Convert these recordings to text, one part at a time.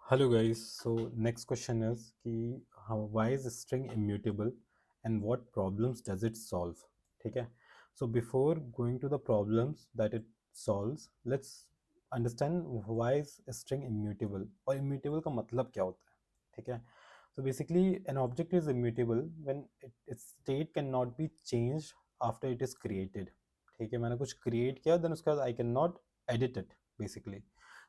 Hello guys. So next question is कि why is string immutable and what problems does it solve? ठीक है. So before going to the problems that it solves, let's understand why is string immutable और immutable का मतलब क्या होता है. ठीक है. So basically an object is immutable when its state cannot be changed after it is created. ठीक है. मैंने कुछ create किया then उसके बाद I cannot edit it basically.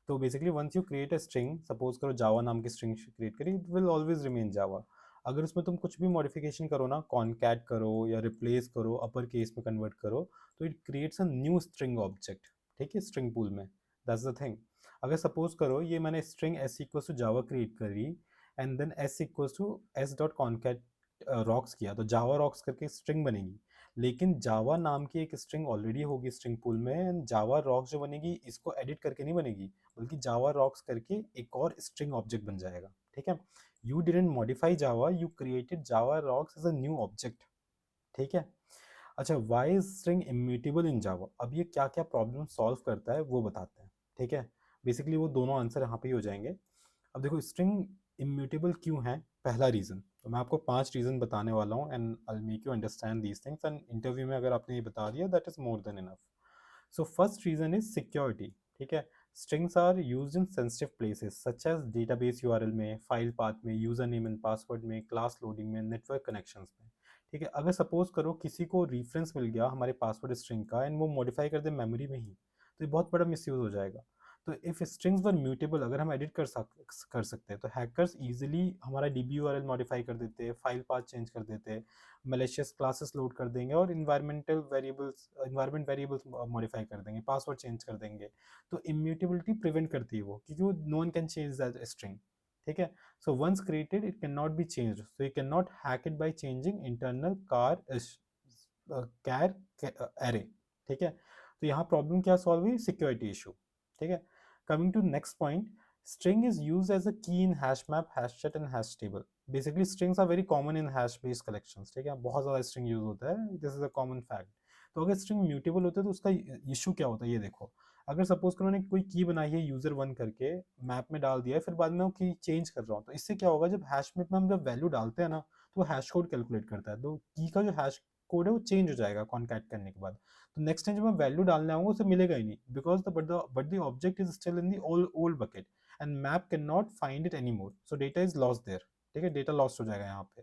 तो basically once you create a string, suppose करो जावा नाम की स्ट्रिंग क्रिएट करी, it will always remain Java. अगर उसमें तुम कुछ भी मॉडिफिकेशन करो ना, कॉन्कैट करो या रिप्लेस करो, अपर केस में कन्वर्ट करो, तो it creates a new string object. ठीक है, स्ट्रिंग पूल में. That's the thing. अगर सपोज करो ये मैंने string S equals to Java create करी and then S equals to S dot concat rocks किया, तो जावा रॉक्स करके स्ट्रिंग बनेगी. लेकिन जावा नाम की एक स्ट्रिंग ऑलरेडी होगी स्ट्रिंग पूल में, एंड जावा रॉक्स जो बनेगी इसको एडिट करके नहीं बनेगी, बल्कि जावा रॉक्स करके एक और स्ट्रिंग ऑब्जेक्ट बन जाएगा. ठीक है. You didn't modify Java, you created Java rocks as a new object. ठीक है. अच्छा, why is string immutable in Java? अब ये क्या क्या प्रॉब्लम सॉल्व करता है वो बताते हैं. ठीक है. बेसिकली वो दोनों आंसर यहाँ पे ही हो जाएंगे. अब देखो स्ट्रिंग इम्यूटेबल क्यों है. पहला रीज़न, तो मैं आपको 5 रीज़न बताने वाला हूँ and I make you understand these things, and interview में अगर आपने ये बता दिया that is more than enough. So first reason is security. ठीक है. Strings are used in sensitive places such as database URL में, फाइल पाथ में, यूजर नेम एंड पासवर्ड में, क्लास लोडिंग में, नेटवर्क कनेक्शंस में. ठीक है. अगर सपोज करो किसी को रेफरेंस मिल गया हमारे पासवर्ड स्ट्रिंग का एंड वो मॉडिफाई कर दे मेमोरी में ही, तो ये बहुत बड़ा मिसयूज हो जाएगा. तो इफ़ स्ट्रिंग्स वर म्यूटेबल, अगर हम एडिट कर सकते हैं, तो हैकर्स इजीली हमारा डीबी यूआरएल मॉडिफाई कर देते हैं, फाइल पाथ चेंज कर देते हैं, मलेशियस क्लासेस लोड कर देंगे और इन्वायरमेंट वेरिएबल्स मॉडिफाई कर देंगे, पासवर्ड चेंज कर देंगे. तो इम्यूटेबिलिटी प्रिवेंट करती है वो, क्योंकि वो no one can change that string. ठीक है. So once created it can not be changed, so you can not hack it by changing internal char array. ठीक है. तो यहाँ प्रॉब्लम क्या सॉल्व हुई, सिक्योरिटी इशू. ठीक है. Coming to next point, string is used as a key in hash map, hash chat and hash table. Basically strings are very common in hash based collections. ठीक है, बहुत ज़्यादा string use होता है, this is a common fact. तो अगर string mutable होता है तो उसका इशू क्या होता है ये देखो. अगर सपोज करो मैंने कोई की बनाई है यूजर वन करके, मैप में डाल दिया है, फिर बाद में वो की चेंज कर रहा हूँ, तो इससे क्या होगा, जब हैश मैप में हम जब वैल्यू डालते हैं ना, तो वो हैश कोड कैलकुलेट करता है, तो की का जो हैश कोड है वो चेंज हो जाएगा कॉन्कैट करने के बाद. तो नेक्स्ट टाइम जब मैं वैल्यू डालने आऊंगा उसे मिलेगा ही नहीं, because the object is still in the old bucket and map can not find it any more, so data is lost their. ठीक है, डेटा लॉस्ट हो जाएगा यहाँ पे.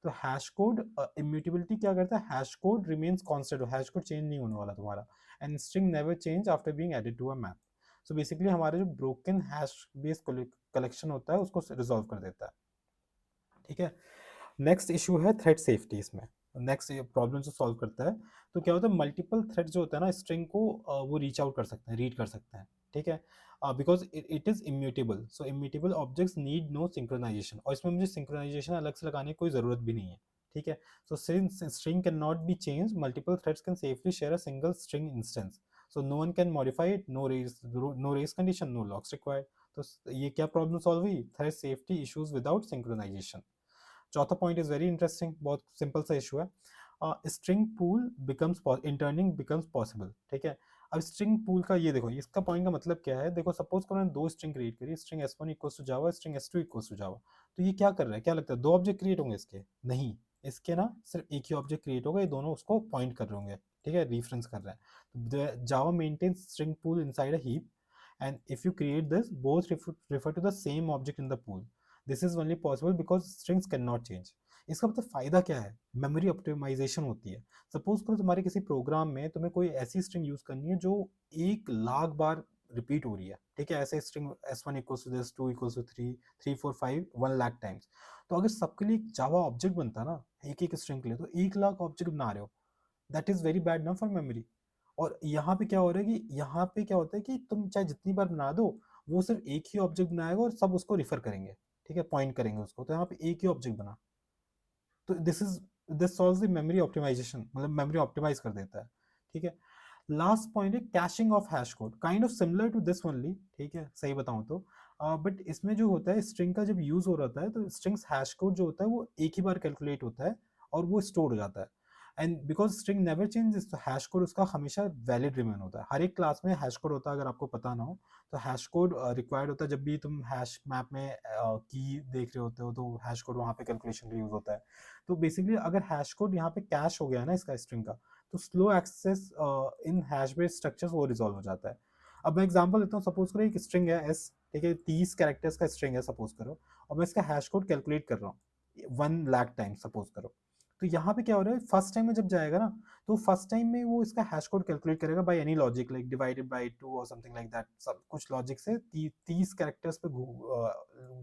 तो हैश कोड इम्यूटेबिलिटी क्या करता है, hash code remains constant, hash code change नहीं होने वाला तुम्हारा, and string never change after being added to a map. So basically हमारा जो ब्रोकन हैश बेस कलेक्शन होता है उसको रिजॉल्व कर देता है. ठीक है. नेक्स्ट इशू है थ्रेड सेफ्टी. इसमें नेक्स्ट प्रॉब्लम जो सॉल्व करता है, तो क्या होता है, मल्टीपल थ्रेड जो होता है ना स्ट्रिंग को वो रीच आउट कर सकते हैं, रीड कर सकते हैं. ठीक है. Because it is immutable, so immutable objects need no synchronization, और इसमें मुझे सिंक्रोनाइजेशन अलग से लगाने की कोई ज़रूरत भी नहीं है. ठीक है. So since string can not be change, multiple threads can safely share a single string instance, so no one can modify it, no race condition, no locks required. तो ये क्या प्रॉब्लम सॉल्व हुई, thread safety issues without synchronization. चौथा point is very interesting, बहुत simple सा issue है. String pool becomes interning becomes possible. ठीक है. अब स्ट्रिंग पूल का ये देखो, इसका पॉइंट का मतलब क्या है, देखो सपोज करो मैंने दो स्ट्रिंग क्रिएट करी, string S one equals to Java, string S two equals to Java. तो ये क्या कर रहा है, क्या लगता है, दो ऑब्जेक्ट क्रिएट होंगे इसके? नहीं, इसके ना सिर्फ एक ही ऑब्जेक्ट क्रिएट होगा, ये दोनों उसको पॉइंट कर रहे होंगे. ठीक है, रेफरेंस कर रहा है. तो Java maintains string pool inside a heap, and if you create this, both refer to the same object in the pool. This is only possible because strings cannot change. इसका मतलब फायदा क्या है, मेमोरी ऑप्टिमाइजेशन होती है. Suppose करो तुम्हारे किसी प्रोग्राम में तुम्हें कोई ऐसी स्ट्रिंग यूज करनी है जो 1 लाख बार रिपीट हो रही है. ठीक है, ऐसे string s1 equals to this, 2 equals to 3, 3 4 5 1 lakh times. तो अगर सबके लिए एक जावा ऑब्जेक्ट बनता ना, एक एक स्ट्रिंग के लिए, तो 1 लाख ऑब्जेक्ट बना रहे हो, दैट इज वेरी बैड ना फॉर मेमोरी. और यहाँ पे क्या हो रहा है कि यहाँ पे क्या होता है कि तुम चाहे जितनी बार बना दो, वो सिर्फ एक ही ऑब्जेक्ट बनाएगा और सब उसको रिफर करेंगे. ठीक है, पॉइंट करेंगे उसको, तो यहाँ पे एक ही ऑब्जेक्ट बना. तो this solves the memory optimization, मतलब मेमोरी ऑप्टिमाइज कर देता है. ठीक है. लास्ट पॉइंट है caching of hash code, kind of similar to this only. ठीक है, सही बताऊं तो बट इसमें जो होता है, स्ट्रिंग का जब यूज हो रहा है तो स्ट्रिंग्स हैश कोड जो होता है वो एक ही बार कैलकुलेट होता है और वो स्टोर हो जाता है. And because string never changes, तो हैश कोड उसका हमेशा वैलिड रिमेन होता है। हर एक क्लास में हैश कोड होता है, अगर आपको पता ना हो तो हैश कोड रिक्वायर्ड होता है। जब भी तुम हैश मैप में की देख रहे होते हो तो हैश कोड वहाँ पे कैलकुलेशन के लिए यूज होता है। तो बेसिकली अगर हैश कोड यहाँ पे कैश हो गया ना इसका स्ट्रिंग का, तो स्लो एक्सेस इन हैश बेस्ड स्ट्रक्चर्स वो रिजॉल्व हो जाता है। अब मैं एग्जांपल देता हूँ, सपोज करो एक स्ट्रिंग है एस, ठीक है, 30 कैरेक्टर्स का स्ट्रिंग है सपोज करो, और मैं इसका हैश कोड कैलकुलेट कर रहा हूँ 1 लाख टाइम सपोज करो। तो यहाँ पे क्या हो रहा है, फर्स्ट टाइम में जब जाएगा ना, तो फर्स्ट टाइम में वो इसका हैश कोड कैलकुलेट करेगा by any logic, like divided by 2 और समथिंग लाइक दैट, सब कुछ लॉजिक से 30 कैरेक्टर्स पे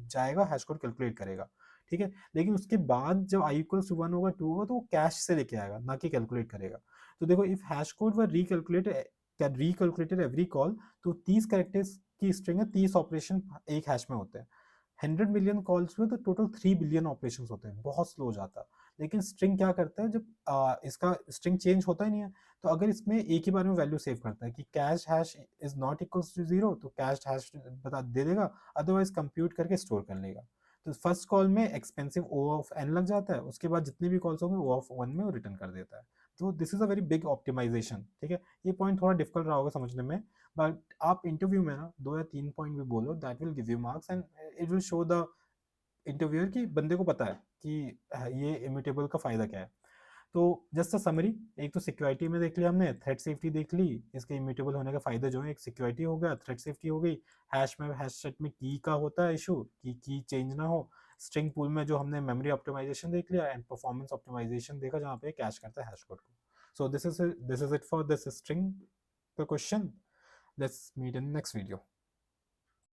जाएगा, हैश कोड कैलकुलेट करेगा, ठीक है। लेकिन उसके बाद जब आई इक्वल्स टू 1 होगा 2 होगा, तो वो कैश से लेके आएगा, ना कि कैलकुलेट करेगा। तो देखो, if hash code were recalculated every call, तो 30 कैरेक्टर्स की स्ट्रिंग है, 30 ऑपरेशन एक हैश में होते हैं। 100 मिलियन कॉल्स में तो टोटल 3 बिलियन ऑपरेशंस होते हैं, बहुत स्लो जाता है। लेकिन स्ट्रिंग क्या करता है, जब इसका स्ट्रिंग चेंज होता ही नहीं है, तो अगर इसमें एक ही बार में वैल्यू सेव करता है कि cache hash is not equals to 0, तो कैश हैश बता दे देगा, अदरवाइज कंप्यूट करके स्टोर कर लेगा। तो फर्स्ट कॉल में एक्सपेंसिव ओ ऑफ एन लग जाता है, उसके बाद जितनी भी कॉल्स होंगे ओ ऑफ 1 में वो रिटर्न कर देता है। तो this is a very big optimization, ठीक है। ये पॉइंट थोड़ा डिफिकल्ट रहा होगा समझने में, बट आप इंटरव्यू में ना 2 या 3 पॉइंट भी बोलो, that will give you marks and it will show the interviewer कि बंदे को पता है कि ये इम्यूटेबल का फायदा क्या है। तो जस्ट अ समरी, एक तो सिक्योरिटी में देख लिया हमने, थ्रेड सेफ्टी देख ली, इसके इम्यूटेबल होने का फायदा जो है, एक सिक्योरिटी हो गया, थ्रेड सेफ्टी हो गई, हैश में हैश सेट में की का होता है इशू कि की चेंज ना हो, स्ट्रिंग पूल में जो हमने मेमोरी ऑप्टिमाइजेशन देख लिया, एंड परफॉर्मेंस ऑप्टिमाइजेशन देखा जहाँ पे कैश करता है हैश कोड को। So this is it for this string question. Let's meet in next video.